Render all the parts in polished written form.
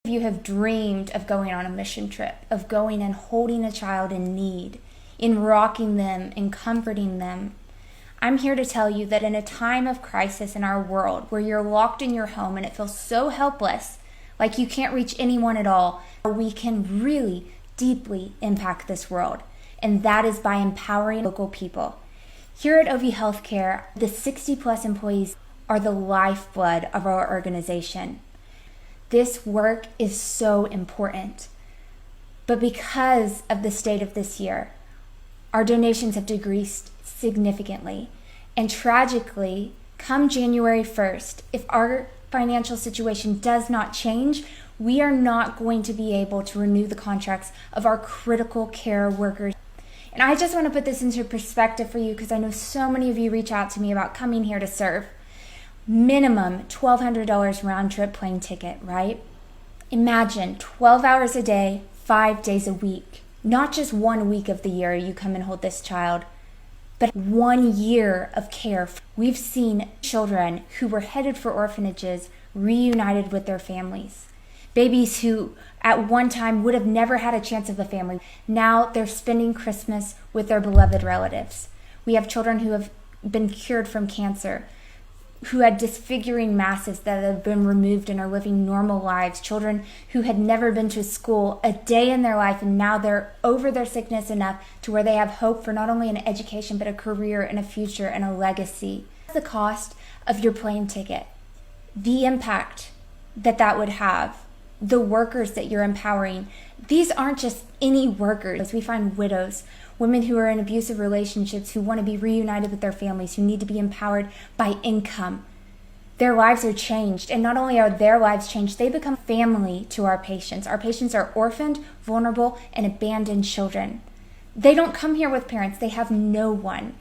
You have dreamed of going on a mission trip, of going and holding a child in need, in rocking them and comforting them. I'm here to tell you that in a time of crisis in our world, where you're locked in your home and it feels so helpless, like you can't reach anyone at all, we can really deeply impact this world. And that is by empowering local people. Here at OVI Healthcare, the 60+ employees are the lifeblood of our organization. This work is so important. But because of the state of this year, our donations have decreased significantly. And tragically, come January 1st, if our financial situation does not change, we are not going to be able to renew the contracts of our critical care workers. And I just want to put this into perspective for you because I know so many of you reach out to me about coming here to serve. Minimum $1,200 round trip plane ticket, right? Imagine 12 hours a day, 5 days a week. Not just 1 week of the year you come and hold this child, but 1 year of care. We've seen children who were headed for orphanages reunited with their families. Babies who at one time would have never had a chance of a family. Now they're spending Christmas with their beloved relatives. We have children who have been cured from cancer, who had disfiguring masses that have been removed and are living normal lives. Children who had never been to school a day in their life, and now they're over their sickness enough to where they have hope for not only an education, but a career and a future and a legacy. The cost of your plane ticket, the impact that would have, the workers that you're empowering. These aren't just any workers. We find widows, women who are in abusive relationships who want to be reunited with their families, who need to be empowered by income. Their lives are changed, and not only are their lives changed, they become family to our patients. Our patients are orphaned, vulnerable, and abandoned children. They don't come here with parents. They have no one.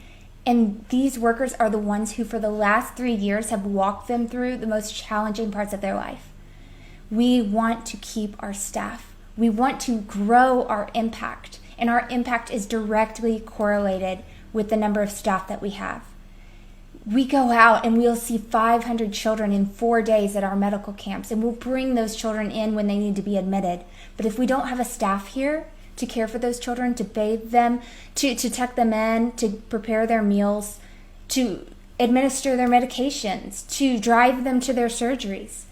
And these workers are the ones who for the last 3 years have walked them through the most challenging parts of their life. We want to keep our staff. We want to grow our impact. And our impact is directly correlated with the number of staff that we have. We go out and we'll see 500 children in 4 days at our medical camps, and we'll bring those children in when they need to be admitted. But if we don't have a staff here to care for those children, to bathe them, to tuck them in, to prepare their meals, to administer their medications, to drive them to their surgeries,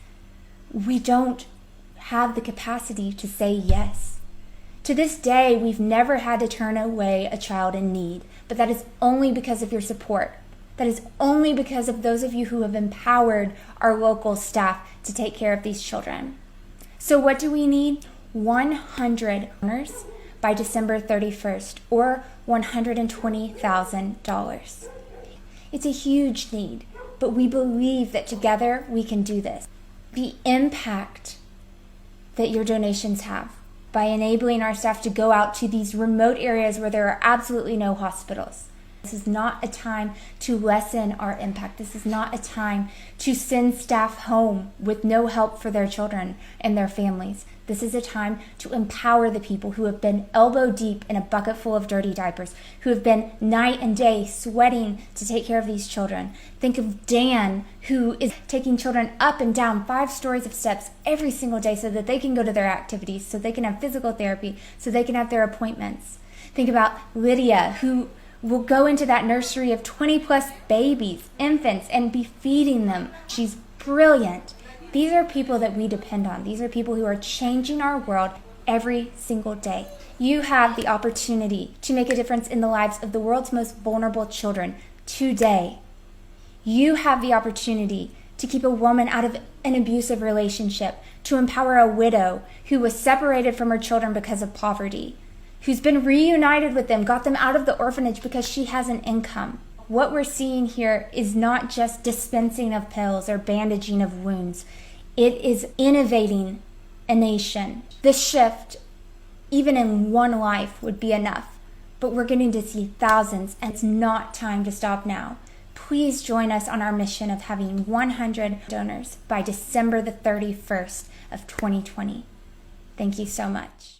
we don't have the capacity to say yes. To this day, we've never had to turn away a child in need, but that is only because of your support. That is only because of those of you who have empowered our local staff to take care of these children. So what do we need? 100 donors by December 31st, or $120,000. It's a huge need, but we believe that together we can do this. The impact that your donations have by enabling our staff to go out to these remote areas where there are absolutely no hospitals. This is not a time to lessen our impact. This is not a time to send staff home with no help for their children and their families. This is a time to empower the people who have been elbow deep in a bucket full of dirty diapers, who have been night and day sweating to take care of these children. Think of Dan, who is taking children up and down 5 stories of steps every single day so that they can go to their activities, so they can have physical therapy, so they can have their appointments. Think about Lydia, who will go into that nursery of 20+ babies, infants, and be feeding them. She's brilliant. These are people that we depend on. These are people who are changing our world every single day. You have the opportunity to make a difference in the lives of the world's most vulnerable children today. You have the opportunity to keep a woman out of an abusive relationship, to empower a widow who was separated from her children because of poverty, who's been reunited with them, got them out of the orphanage because she has an income. What we're seeing here is not just dispensing of pills or bandaging of wounds. It is innovating a nation. This shift, even in one life, would be enough. But we're getting to see thousands, and it's not time to stop now. Please join us on our mission of having 100 donors by December the 31st of 2020. Thank you so much.